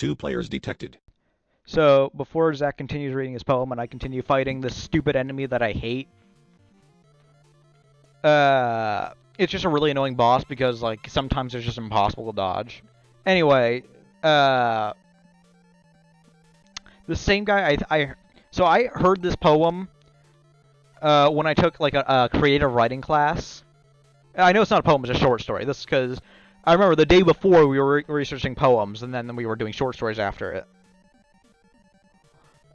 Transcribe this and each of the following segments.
2 players detected. So before Zach continues reading his poem and I continue fighting this stupid enemy that I hate, it's just a really annoying boss because like sometimes it's just impossible to dodge. Anyway, uh, the same guy so I heard this poem when I took like a creative writing class. I know it's not a poem; it's a short story. This is because I remember the day before we were researching poems, and then we were doing short stories after it.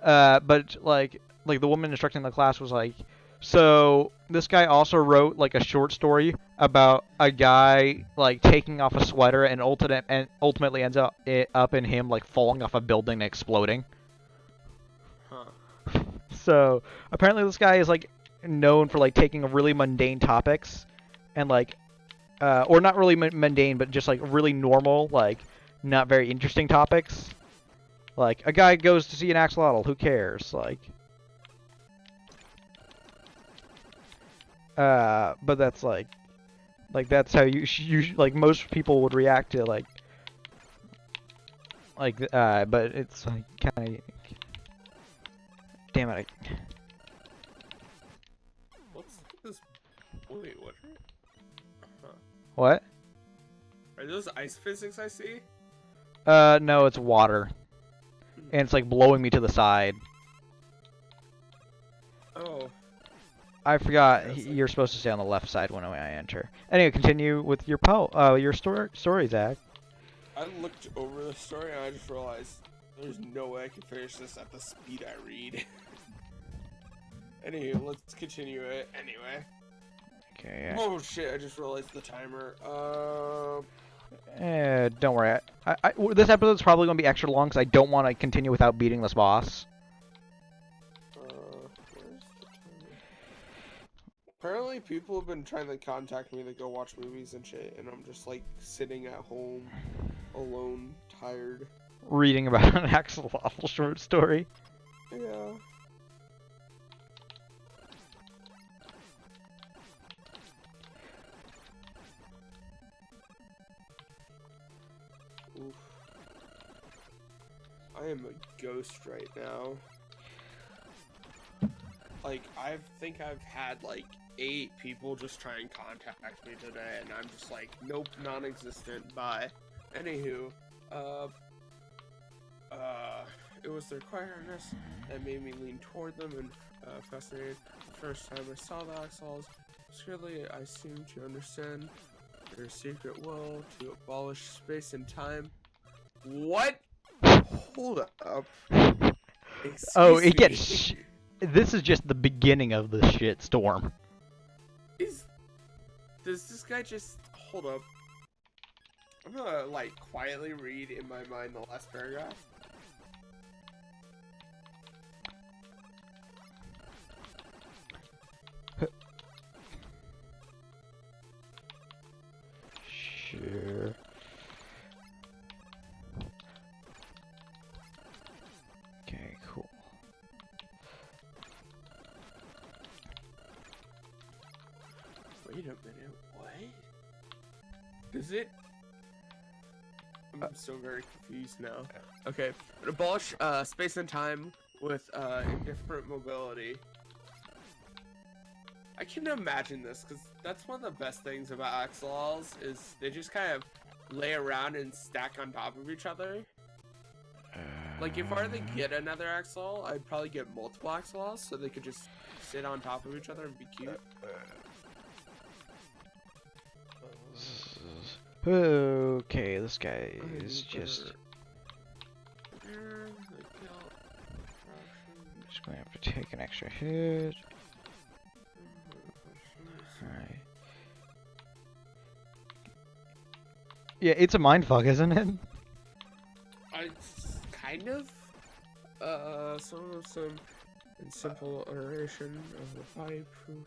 But like the woman instructing the class was like, so this guy also wrote like a short story about a guy like taking off a sweater and ultimately ends up in him like falling off a building and exploding. Huh. So apparently this guy is like known for like taking really mundane topics and like or not really mundane but just like really normal like not very interesting topics. Like a guy goes to see an axolotl, who cares? But that's like that's how you like most people would react to but it's like kind of damn it. What's this? Wait, what? Huh. What? Are those ice physics I see? No, it's water. And it's like blowing me to the side. Oh. I forgot you're supposed to stay on the left side when I enter. Anyway, continue with your your story, Zach. I looked over the story and I just realized there's no way I can finish this at the speed I read. Anywho, let's continue it anyway. Okay. Oh shit, I just realized the timer. Don't worry. This episode's probably going to be extra long because I don't want to continue without beating this boss. Where's the timer? Apparently people have been trying to contact me to go watch movies and shit, and I'm just like sitting at home, alone, tired. Reading about an axolotl short story. Yeah. Oof. I am a ghost right now. Like, I think I've had like 8 people just try and contact me today, and I'm just like, nope, non-existent, bye. Anywho, it was their quietness that made me lean toward them and fascinated. The first time I saw the axolotls, secretly I seemed to understand their secret will to abolish space and time. What? Hold up. Oh, Excuse it gets. me. This is just the beginning of the shit storm. Does this guy just hold up? I'm gonna like quietly read in my mind the last paragraph. Sure. Okay, cool. Wait a minute, what? Does it? I'm so very confused now. Okay, abolish space and time with indifferent mobility. I can imagine this because that's one of the best things about axolotls is they just kind of lay around and stack on top of each other. Like if I were to get another axolotl, I'd probably get multiple axolotls so they could just sit on top of each other and be cute. Okay, this guy is just gonna have to take an extra hit. Alright. Yeah, it's a mindfuck, isn't it? It's kind of. Some in simple iteration of the fireproof.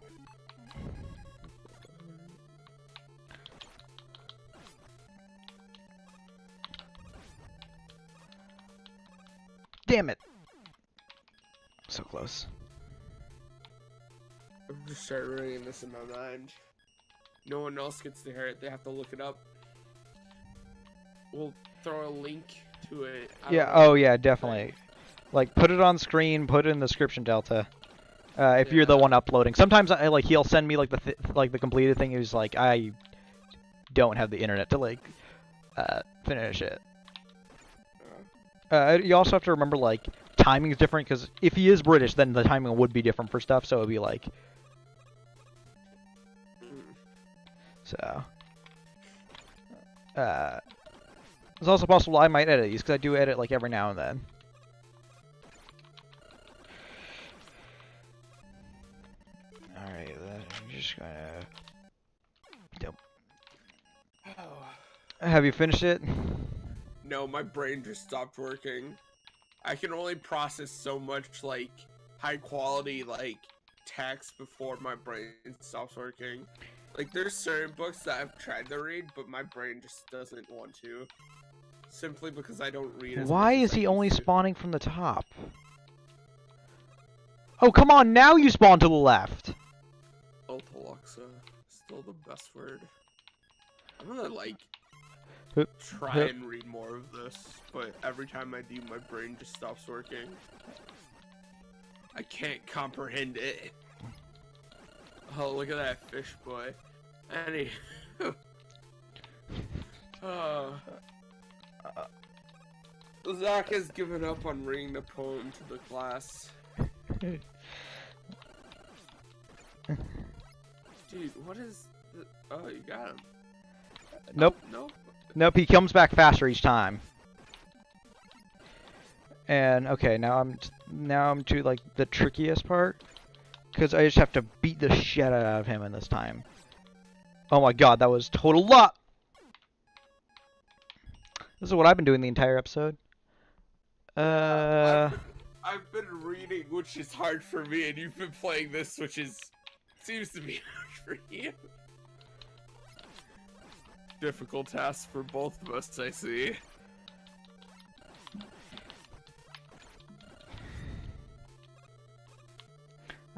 Damn it! So close. I've just started reading this in my mind. No one else gets to hear it. They have to look it up. We'll throw a link to it. I Yeah. don't know. Oh yeah, definitely. Like put it on screen, put it in the description delta. If you're the Yeah. one uploading. Sometimes like he'll send me like the completed thing. He's like, I don't have the internet to like finish it. You also have to remember like timing is different because if he is British, then the timing would be different for stuff. So it'd be like so. It's also possible I might edit these because I do edit like every now and then. All right, I'm just gonna. Have you finished it? No, my brain just stopped working. I can only process so much like high quality like text before my brain stops working. Like there's certain books that I've tried to read, but my brain just doesn't want to. Simply because I don't read as Why much is as I he only used to. spawning from the top? Oh, come on, now you spawn to the left. Altaloxa, still the best word. I'm gonna like Hup, try hup. and read more of this, but every time I do, my brain just stops working. I can't comprehend it. Oh, look at that fish boy. Any. Zach has given up on reading the poem to the class. Dude, what is... Oh, you got him. Nope. Oh, nope. Nope, he comes back faster each time. And okay, now I'm to like the trickiest part, because I just have to beat the shit out of him in this time. Oh my god, that was total luck. This is what I've been doing the entire episode. I've been reading, which is hard for me, and you've been playing this, which seems to be hard for you. Difficult task for both of us, I see.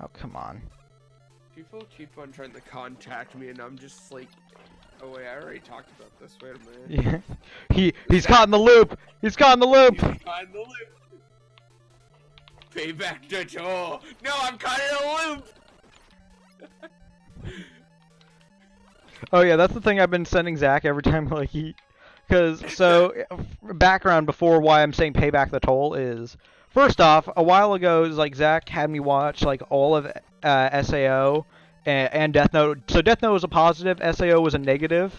Oh, come on. People keep on trying to contact me, and I'm just like, oh wait, I already talked about this. Wait a minute. Yeah. He's caught in the loop. He's caught in the loop. He's caught in the loop. Payback to Joel. No, I'm caught in a loop. Oh yeah, that's the thing I've been sending Zach every time like so background before why I'm saying pay back the toll is first off, a while ago like Zach had me watch like all of SAO and Death Note. So Death Note was a positive, SAO was a negative.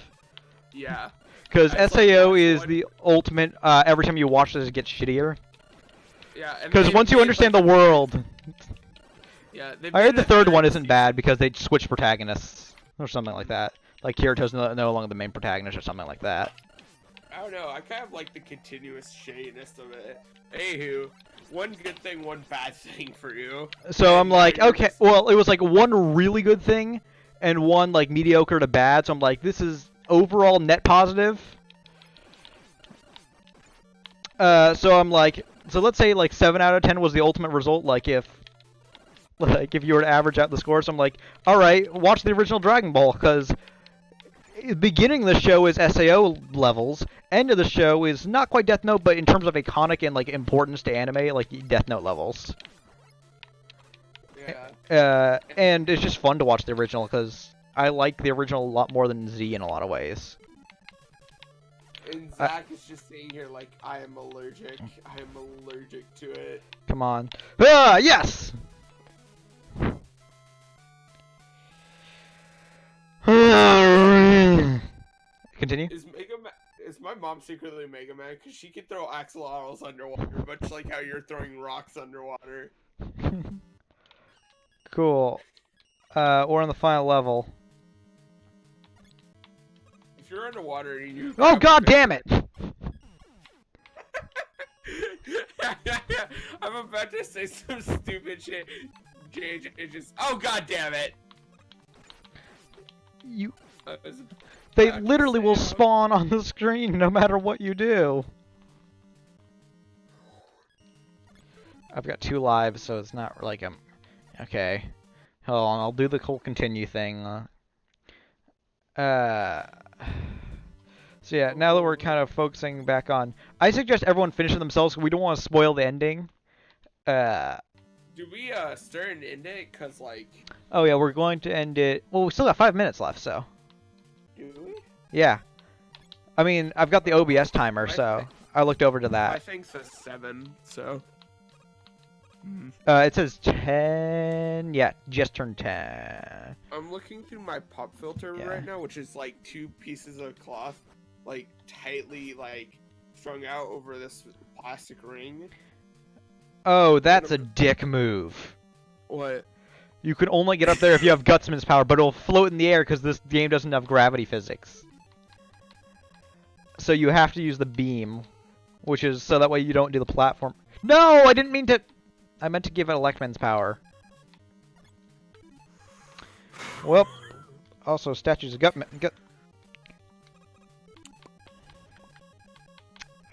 Yeah. Because It's SAO like is one- the ultimate. Every time you watch this, it gets shittier. Yeah. Because once you understand the world, Yeah. I heard the third one isn't bad because they switch protagonists or something like that. Like Kirito's no longer the main protagonist or something like that. I don't know. I kind of like the continuous shadiness of it. Anywho, one good thing, one bad thing for you. So And I'm now like, you're okay, just- well, it was like one really good thing and one like mediocre to bad. So I'm like, this is overall net positive. So I'm like, so let's say like 7 out of 10 was the ultimate result. Like if you were to average out the score, so I'm like, all right, watch the original Dragon Ball because beginning of the show is SAO levels. End of the show is not quite Death Note, but in terms of iconic and like importance to anime, like Death Note levels. Yeah. And it's just fun to watch the original because I like the original a lot more than Z in a lot of ways. And Zach is just sitting here like, I am allergic. I am allergic to it. Come on. Ah, yes! Continue. Is my mom secretly Mega Man? Because she can throw axolotls underwater, much like how you're throwing rocks underwater. Cool. We're on the final level. If you're underwater, you. Oh god damn it! I'm about to say some stupid shit. JJ just. Oh god damn it! You. I was They about to literally say will it. spawn on the screen no matter what you do. I've got 2 lives, so it's not like I'm... Okay. Hold on, I'll do the whole continue thing. So yeah, now that we're kind of focusing back on, I suggest everyone finish it themselves. We don't want to spoil the ending. Do we start and end it? Cause like, Oh yeah, we're going to end it. Well, we still got 5 minutes left, so do we? yeah. I mean, I've got the OBS timer, so I looked over to My that. thing says 7, so. It says 10. Yeah, just turned 10. I'm looking through my pop filter Yeah. right now, which is like 2 pieces of cloth, like tightly like strung out over this plastic ring. Oh, that's a dick move. What? You can only get up there if you have Gutsman's power, but it'll float in the air because this game doesn't have gravity physics. So you have to use the beam, which is so that way you don't do the platform. No, I didn't mean to. I meant to give it Electman's power. Well, also statues of Gutman.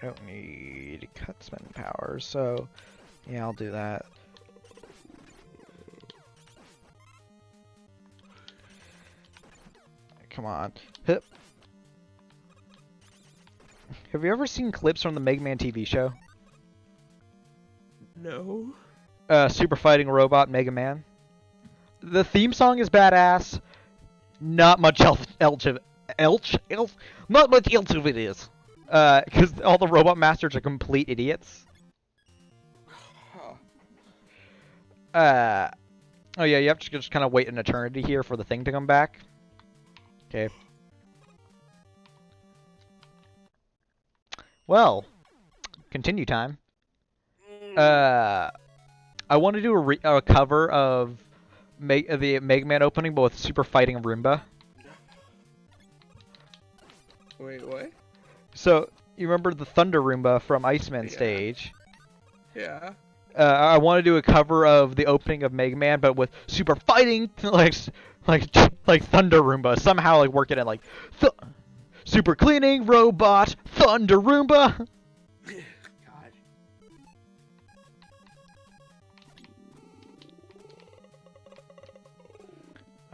I don't need Gutsman power, so yeah, I'll do that. Come on. Hup. Have you ever seen clips from the Mega Man TV show? No. Super Fighting Robot Mega Man. The theme song is badass. Not much else not much else of it is. Because all the Robot Masters are complete idiots. Huh. Oh yeah, you have to just kind of wait an eternity here for the thing to come back. Okay. Well, continue time. I want to do a cover of the Mega Man opening, but with Super Fighting Roomba. Wait, what? So, you remember the Thunder Roomba from Iceman Yeah. stage? Yeah. I want to do a cover of the opening of Mega Man, but with Super Fighting, like Thunder Roomba. Somehow, like, work it in, like, Super Cleaning Robot Thunder Roomba. God.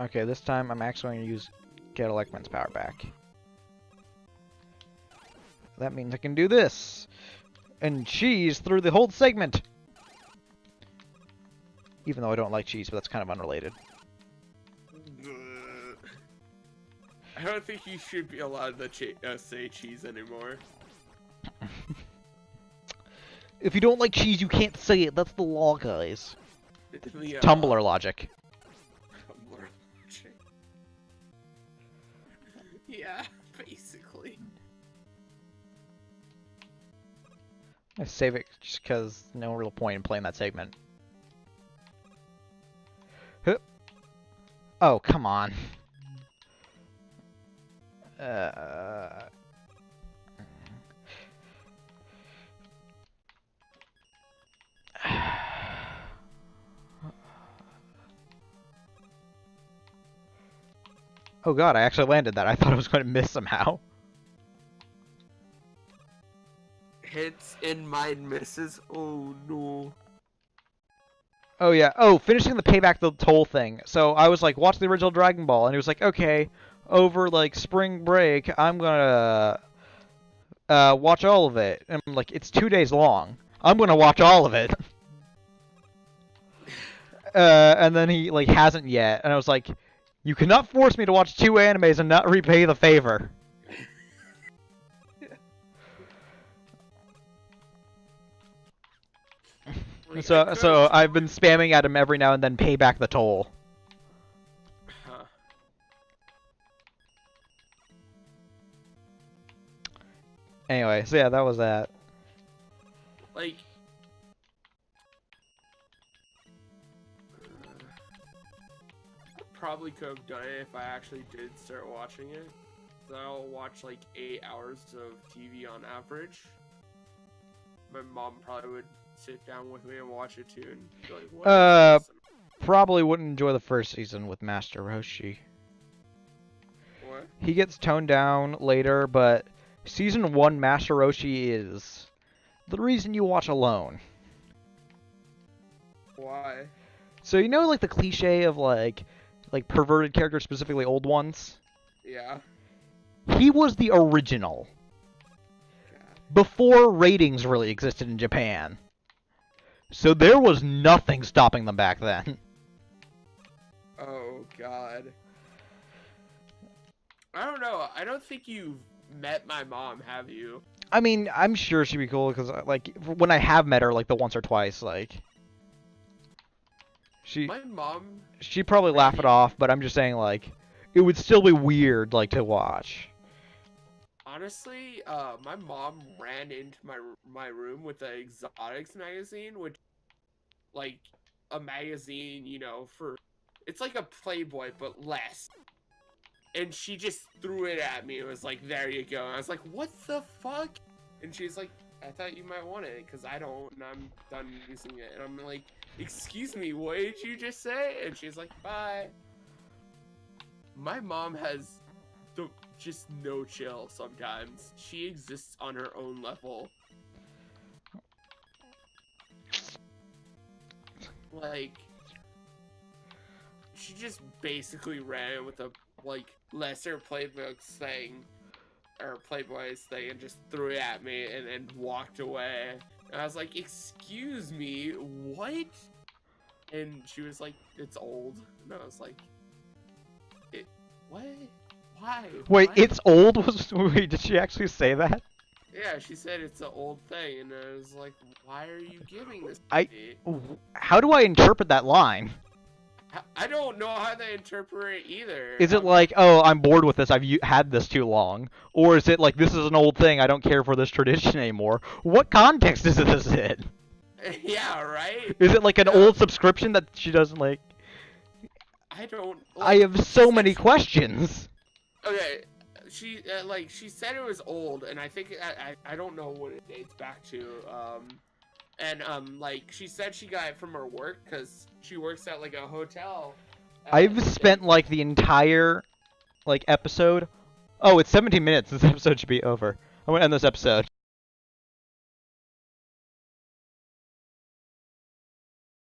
Okay, this time I'm actually going to get Electman's power back. That means I can do this. And cheese through the whole segment. Even though I don't like cheese, but that's kind of unrelated. I don't think you should be allowed to say cheese anymore. If you don't like cheese, you can't say it. That's the law, guys. The, Tumblr logic. Tumblr logic. Yeah, basically. I save it just because no real point in playing that segment. Huh. Oh, come on. Oh god, I actually landed that. I thought I was going to miss somehow. Hits and mine misses. Oh no. Oh yeah. Oh, finishing the payback the toll thing. So I was like, watch the original Dragon Ball, and he was like, okay, over like spring break, I'm gonna watch all of it. And I'm like, it's 2 days long. I'm gonna watch all of it. And then he like hasn't yet, and I was like, you cannot force me to watch 2 animes and not repay the favor. So I've been spamming at him every now and then, pay back the toll. Huh. Anyway, so yeah, that was that. Like, probably could have done it if I actually did start watching it. So I'll watch like 8 hours of TV on average. My mom probably would sit down with me and watch it too, and be like, "What is this?" Probably wouldn't enjoy the first season with Master Roshi. What? He gets toned down later, but season 1 Master Roshi is the reason you watch alone. Why? So you know like the cliche of like perverted characters, specifically old ones? Yeah. He was the original. God. Before ratings really existed in Japan. So there was nothing stopping them back then. Oh God. I don't know. I don't think you've met my mom, have you? I mean, I'm sure she'd be cool because, like, when I have met her, like, the once or twice, like, My mom. she'd probably laugh it off. But I'm just saying, like, it would still be weird, like, to watch. Honestly, my mom ran into my room with the Exotics magazine, which, like, a magazine, you know, for it's like a Playboy but less. And she just threw it at me. It was like, there you go. And I was like, what the fuck? And she's like, I thought you might want it because I don't, and I'm done using it. And I'm like, excuse me, what did you just say? And she's like, bye. My mom has just no chill sometimes. She exists on her own level. Like, she just basically ran with a, like, lesser Playboys thing, or Playboys thing, and just threw it at me and walked away. And I was like, excuse me, what? And she was like, it's old. And I was like, what? Why? Wait, What? it's old? Wait, did she actually say that? Yeah, she said it's an old thing, and I was like, why are you giving this to I- me? How do I interpret that line? I don't know how they interpret it either. Is it like, oh, I'm bored with this, had this too long? Or is it like, this is an old thing, I don't care for this tradition anymore? What context is this in? Yeah, right? Is it like an old subscription that she doesn't like? I don't... I have so many questions. Okay, she said it was old, and I think I don't know what it dates back to. Like, she said she got it from her work because she works at like a hotel. I've spent like the entire like episode. Oh, it's 17 minutes. This episode should be over. I'm gonna end this episode.